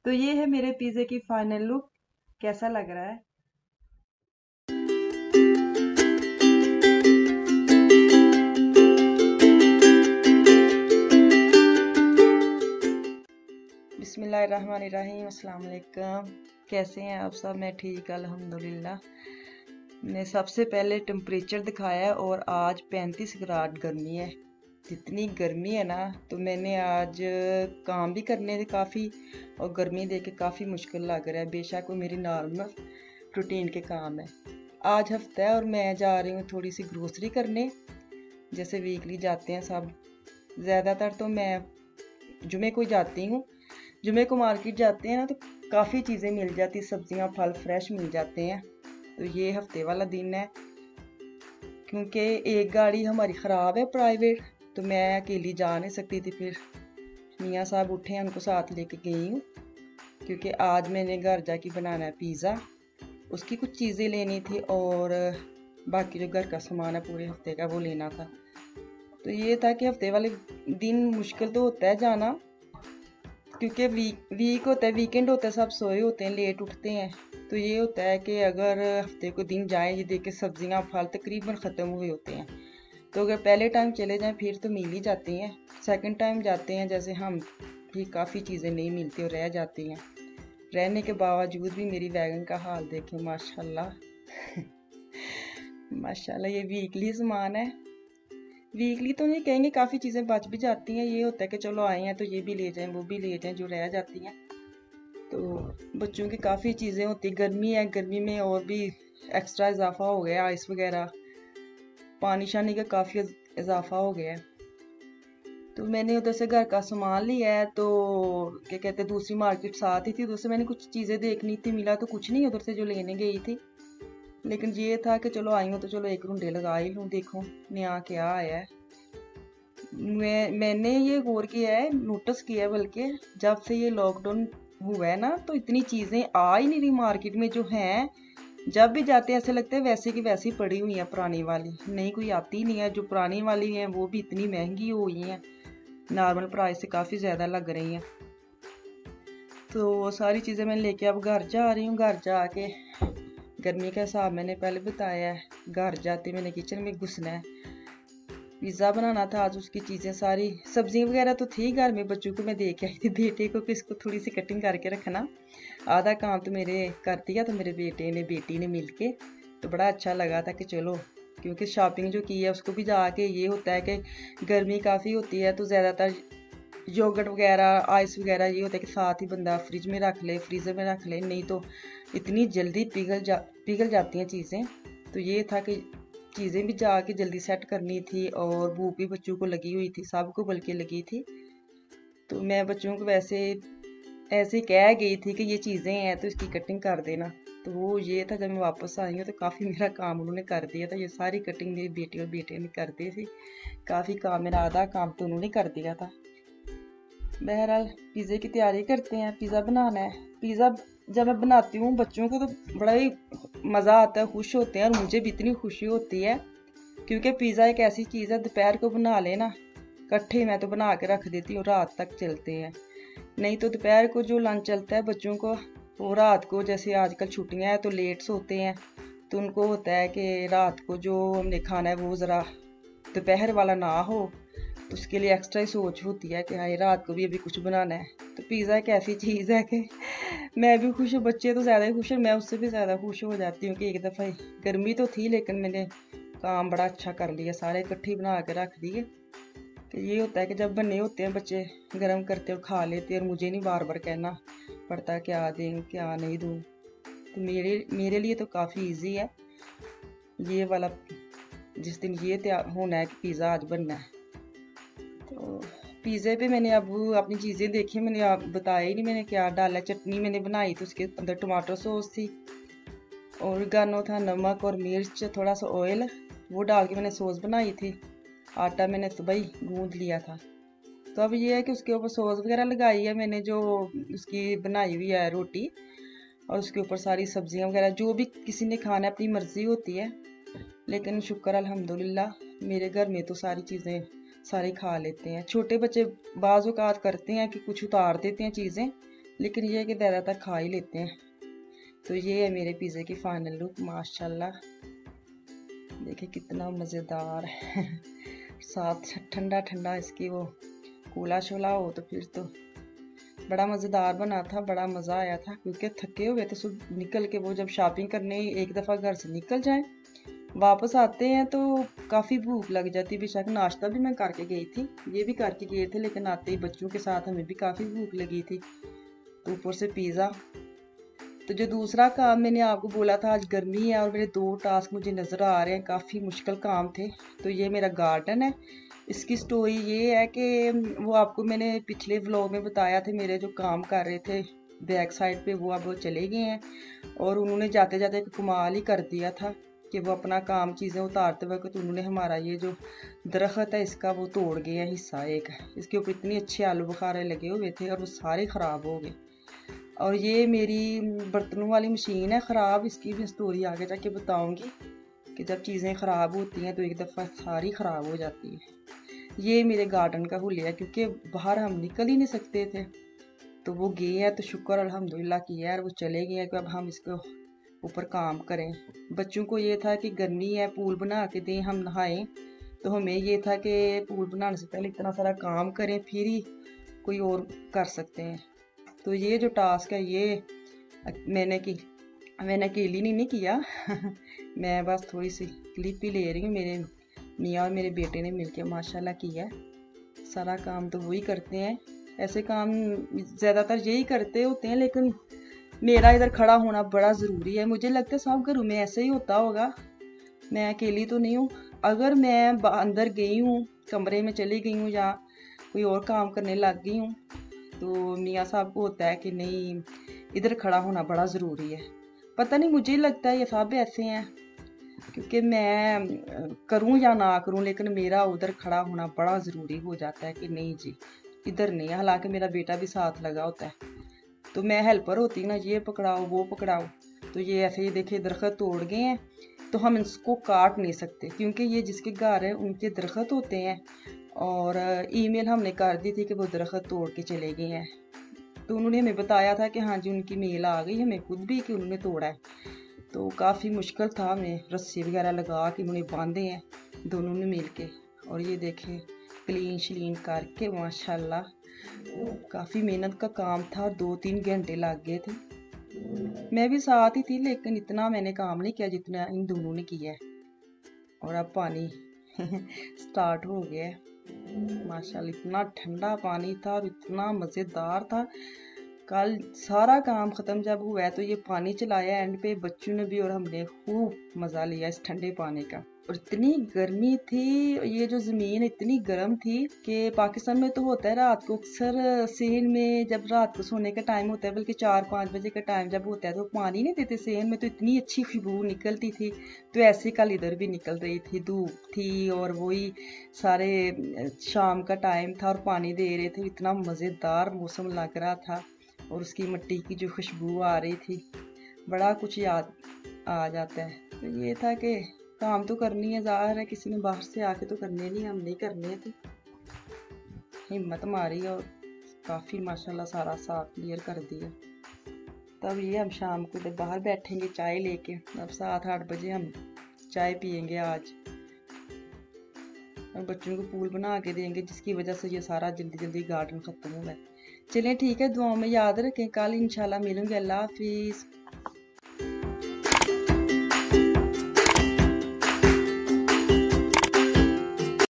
तो ये है मेरे पिज़्ज़े की फाइनल लुक। कैसा लग रहा है? बिस्मिल्लाहिर्रहमानिर्रहीम, अस्सलाम वालेकुम। कैसे हैं आप सब? मैं ठीक, अल्हम्दुलिल्लाह। मैंने सबसे पहले टेम्परेचर दिखाया है और आज 35 ग्राड गर्मी है। जितनी गर्मी है ना, तो मैंने आज काम भी करने थे काफ़ी, और गर्मी देख के काफ़ी मुश्किल लग रहा है। बेशक वो मेरी नॉर्मल रूटीन के काम है। आज हफ्ता है और मैं जा रही हूँ थोड़ी सी ग्रोसरी करने, जैसे वीकली जाते हैं सब। ज़्यादातर तो मैं जुमे को जाती हूँ। जुमे को मार्केट जाते हैं ना, तो काफ़ी चीज़ें मिल जाती, सब्जियाँ फल फ्रेश मिल जाते हैं। तो ये हफ्ते वाला दिन है, क्योंकि एक गाड़ी हमारी ख़राब है प्राइवेट, तो मैं अकेली जा नहीं सकती थी। फिर मियाँ साहब उठे हैं, उनको साथ लेके गई हूँ, क्योंकि आज मैंने घर जाके बनाना है पिज़्ज़ा। उसकी कुछ चीज़ें लेनी थी और बाकी जो घर का सामान है पूरे हफ्ते का वो लेना था। तो ये था कि हफ्ते वाले दिन मुश्किल तो होता है जाना, क्योंकि वीक होता है, वीकेंड होता है, सब सोए होते हैं, लेट उठते हैं। तो ये होता है कि अगर हफ्ते को दिन जाएं, ये देख के सब्जियां फल तकरीबन ख़त्म हुए होते हैं। तो अगर पहले टाइम चले जाएं फिर तो मिल ही जाती हैं। सेकंड टाइम जाते हैं जैसे हम, भी काफ़ी चीज़ें नहीं मिलती और रह जाती हैं। रहने के बावजूद भी मेरी वैगन का हाल देखें, माशाल्लाह। माशाल्लाह, ये वीकली सामान है। वीकली तो नहीं कहेंगे, काफ़ी चीज़ें बच भी जाती हैं। ये होता है कि चलो आए हैं तो ये भी ले जाएं, वो भी ले जाएं, जो रह जाती हैं। तो बच्चों की काफ़ी चीज़ें होती, गर्मी है, गर्मी में और भी एक्स्ट्रा इजाफा हो गया, आइस वगैरह, पानी शानी का काफ़ी इजाफा हो गया है। तो मैंने उधर से घर का सामान लिया है, तो क्या कहते हैं, दूसरी मार्केट साथ ही थी, उधर से मैंने कुछ चीज़ें देखनी थी, मिला तो कुछ नहीं उधर से जो लेने गई थी। लेकिन ये था कि चलो आई हूँ तो चलो एक रुंडे लगा ही लूँ, देखो नया क्या आया है। मैंने ये गौर किया है, नोटिस किया है, बल्कि जब से ये लॉकडाउन हुआ है ना, तो इतनी चीज़ें आ ही नहीं रही मार्केट में। जो हैं, जब भी जाते हैं ऐसे लगता है वैसे की वैसी पड़ी हुई हैं, पुरानी वाली नई कोई आती नहीं है। जो पुरानी वाली हैं वो भी इतनी महंगी हो गई हैं, नॉर्मल प्राइस से काफ़ी ज़्यादा लग रही हैं। तो सारी चीज़ें मैं लेके अब घर जा रही हूँ। घर जाके गर्मी का हिसाब मैंने पहले बताया है। घर जाते मैंने किचन में घुसना है, पिज़्ज़ा बनाना था आज। उसकी चीज़ें सारी, सब्जियां वगैरह तो थी घर में, बच्चों को मैं दे के आई थी, बेटे को कि इसको थोड़ी सी कटिंग करके रखना। आधा काम तो मेरे कर दिया, तो मेरे बेटे ने बेटी ने मिल के, तो बड़ा अच्छा लगा था कि चलो, क्योंकि शॉपिंग जो की है उसको भी जाके, ये होता है कि गर्मी काफ़ी होती है, तो ज़्यादातर योगर्ट वगैरह, आइस वगैरह, ये होता है कि साथ ही बंदा फ्रिज में रख ले, फ्रीज़र में रख ले, नहीं तो इतनी जल्दी पिघल जाती हैं चीज़ें। तो ये था कि चीज़ें भी जाके जल्दी सेट करनी थी, और भूख भी बच्चों को लगी हुई थी, सबको बल्कि लगी थी। तो मैं बच्चों को वैसे ऐसे कह गई थी कि ये चीज़ें हैं तो इसकी कटिंग कर देना। तो वो ये था, जब मैं वापस आई हूँ तो काफ़ी मेरा काम उन्होंने कर दिया था। ये सारी कटिंग मेरी बेटी और बेटे ने कर दी थी। काफ़ी काम, मेरा आधा काम तो उन्होंने कर दिया था। बहरहाल पिज़्ज़े की तैयारी करते हैं, पिज़्ज़ा बनाना है। पिज़्ज़ा जब मैं बनाती हूँ बच्चों को तो बड़ा ही मज़ा आता है, खुश होते हैं, और मुझे भी इतनी खुशी होती है, क्योंकि पिज़्ज़ा एक ऐसी चीज़ है, दोपहर को बना लेना इकट्ठे, मैं तो बना के रख देती हूँ, रात तक चलते हैं। नहीं तो दोपहर को जो लंच चलता है बच्चों को, वो रात को, जैसे आजकल छुट्टियां हैं तो लेट सोते हैं, तो उनको होता है कि रात को जो हमने खाना है वो ज़रा दोपहर वाला ना हो, तो उसके लिए एक्स्ट्रा ही सोच होती है कि हाँ रात को भी अभी कुछ बनाना है। तो पिज़्ज़ा एक ऐसी चीज़ है कि मैं भी खुश हूँ, बच्चे तो ज़्यादा ही खुश हैं, मैं उससे भी ज़्यादा खुश हो जाती हूँ कि एक दफ़ा गर्मी तो थी लेकिन मैंने काम बड़ा अच्छा कर लिया, सारे इकट्ठे बना के रख दिए। कि ये होता है कि जब बने होते हैं बच्चे, गर्म करते और खा लेते हैं, और मुझे नहीं बार बार कहना पड़ता क्या दें क्या नहीं दूँ। तो मेरे लिए तो काफ़ी इजी है ये वाला, जिस दिन ये तैयार होना है कि पिज़्ज़ा आज बनना है। तो पिज़्ज़े पे मैंने अब अपनी चीज़ें देखी, मैंने आप बताया ही नहीं मैंने क्या डाला। चटनी मैंने बनाई तो उसके अंदर टमाटो सॉस थी, और गानो था, नमक और मिर्च, थोड़ा सा ऑयल, वो डाल के मैंने सॉस बनाई थी। आटा मैंने सुबह ही गूंद लिया था। तो अब ये है कि उसके ऊपर सॉस वगैरह लगाई है मैंने, जो उसकी बनाई हुई है रोटी, और उसके ऊपर सारी सब्जियां वगैरह, जो भी किसी ने खाना है अपनी मर्जी होती है। लेकिन शुक्र अल्हम्दुलिल्लाह, मेरे घर में तो सारी चीज़ें सारे खा लेते हैं। छोटे बच्चे बाज़ औक़ात करते हैं कि कुछ उतार देते हैं चीज़ें, लेकिन ये है कि ज़्यादातर खा ही लेते हैं। तो ये है मेरे पिज़्ज़े की फाइनल लुक। माशाल्लाह देखिए कितना मज़ेदार है। साथ ठंडा ठंडा इसकी वो कोला शोला हो तो फिर तो बड़ा मज़ेदार बना था, बड़ा मज़ा आया था। क्योंकि थके हुए थे सुबह निकल के, वो जब शॉपिंग करने एक दफ़ा घर से निकल जाएं, वापस आते हैं तो काफ़ी भूख लग जाती। बेशक नाश्ता भी मैं करके गई थी, ये भी करके गए थे, लेकिन आते ही बच्चों के साथ हमें भी काफ़ी भूख लगी थी, तो ऊपर से पिज़्ज़ा। तो जो दूसरा काम मैंने आपको बोला था, आज गर्मी है और मेरे 2 टास्क मुझे नज़र आ रहे हैं, काफ़ी मुश्किल काम थे। तो ये मेरा गार्डन है। इसकी स्टोरी ये है कि वो आपको मैंने पिछले व्लॉग में बताया था, मेरे जो काम कर रहे थे बैक साइड पे वो अब चले गए हैं, और उन्होंने जाते जाते एक कमाल ही कर दिया था कि वो अपना काम चीज़ें उतारते वक्त तो उन्होंने हमारा ये जो दरख्त है इसका वो तोड़ गया हिस्सा एक। इसके ऊपर इतने अच्छे आलू बुखारे लगे हुए थे और वो सारे ख़राब हो गए। और ये मेरी बर्तनों वाली मशीन है ख़राब, इसकी भी स्टोरी आगे जाके बताऊंगी कि जब चीज़ें ख़राब होती हैं तो एक दफ़ा सारी ख़राब हो जाती है। ये मेरे गार्डन का हुलिया, क्योंकि बाहर हम निकल ही नहीं सकते थे, तो वो गए हैं तो शुक्र अल्हम्दुलिल्लाह किया है, वो चले गए हैं कि अब हम इसको ऊपर काम करें। बच्चों को ये था कि गर्मी है पूल बना के दें हम नहाएं, तो हमें ये था कि पूल बनाने से पहले इतना सारा काम करें फिर ही कोई और कर सकते हैं। तो ये जो टास्क है ये मैंने अकेली नहीं किया। मैं बस थोड़ी सी क्लिप ही ले रही हूँ। मेरे मियाँ और मेरे बेटे ने मिलके माशाल्लाह किया है। सारा काम तो वही करते हैं, ऐसे काम ज़्यादातर यही करते होते हैं, लेकिन मेरा इधर खड़ा होना बड़ा ज़रूरी है। मुझे लगता है सब घरों में ऐसे ही होता होगा, मैं अकेली तो नहीं हूँ। अगर मैं अंदर गई हूँ, कमरे में चली गई हूँ या कोई और काम करने लग गई हूँ, तो मियाँ साहब को होता है कि नहीं इधर खड़ा होना बड़ा ज़रूरी है। पता नहीं, मुझे लगता है ये सब ऐसे हैं, क्योंकि मैं करूँ या ना करूँ लेकिन मेरा उधर खड़ा होना बड़ा ज़रूरी हो जाता है कि नहीं जी इधर नहीं। हालांकि मेरा बेटा भी साथ लगा होता है, तो मैं हेल्पर होती ना, ये पकड़ाओ वो पकड़ाओ। तो ये ऐसे ही देखिए दरख्त तोड़ गए हैं, तो हम इसको काट नहीं सकते क्योंकि ये जिसके घर है उनके दरख्त होते हैं, और ईमेल हमने कर दी थी कि वो दरख्त तोड़ के चले गए हैं। तो उन्होंने हमें बताया था कि हाँ जी उनकी मेल आ गई हमें खुद भी कि उन्होंने तोड़ा है। तो काफ़ी मुश्किल था, हमें रस्सी वगैरह लगा के उन्होंने बांधे हैं दोनों ने मिल के। और ये देखें क्लीन शलीन करके माशाल्लाह काफ़ी मेहनत का काम था, 2-3 घंटे लग गए थे। मैं भी साथ ही थी लेकिन इतना मैंने काम नहीं किया जितना इन दोनों ने किया है। और अब पानी स्टार्ट हो गया है। माशाल्लाह इतना ठंडा पानी था और इतना मज़ेदार था। कल सारा काम ख़त्म जब हुआ है तो ये पानी चलाया एंड पे बच्चों ने भी, और हमने खूब मज़ा लिया इस ठंडे पानी का। और इतनी गर्मी थी, ये जो ज़मीन इतनी गर्म थी कि पाकिस्तान में तो होता है रात को अक्सर सेहन में जब रात को सोने का टाइम होता है, बल्कि 4-5 बजे का टाइम जब होता है तो पानी नहीं देते सेहन में, तो इतनी अच्छी खुशबू निकलती थी। तो ऐसे कल इधर भी निकल रही थी, धूप थी और वही सारे शाम का टाइम था और पानी दे रहे थे। इतना मज़ेदार मौसम लग रहा था और उसकी मिट्टी की जो खुशबू आ रही थी, बड़ा कुछ याद आ जाता है। तो ये था कि काम तो करनी है, ज़ाहिर है किसी ने बाहर से आके तो करने नहीं, हम नहीं करने थे। हिम्मत मारी और काफ़ी माशाल्लाह सारा साफ क्लियर कर दिया। तब ये हम शाम को जब बाहर बैठेंगे चाय लेके, अब 7-8 बजे हम चाय पियेंगे आज, और बच्चों को पूल बना के देंगे, जिसकी वजह से ये सारा जल्दी जल्दी गार्डन ख़त्म हुआ है। चलें ठीक है, दुआओं में याद रखें। कल इंशाल्लाह मिलूंगी। अल्लाह हाफिज़।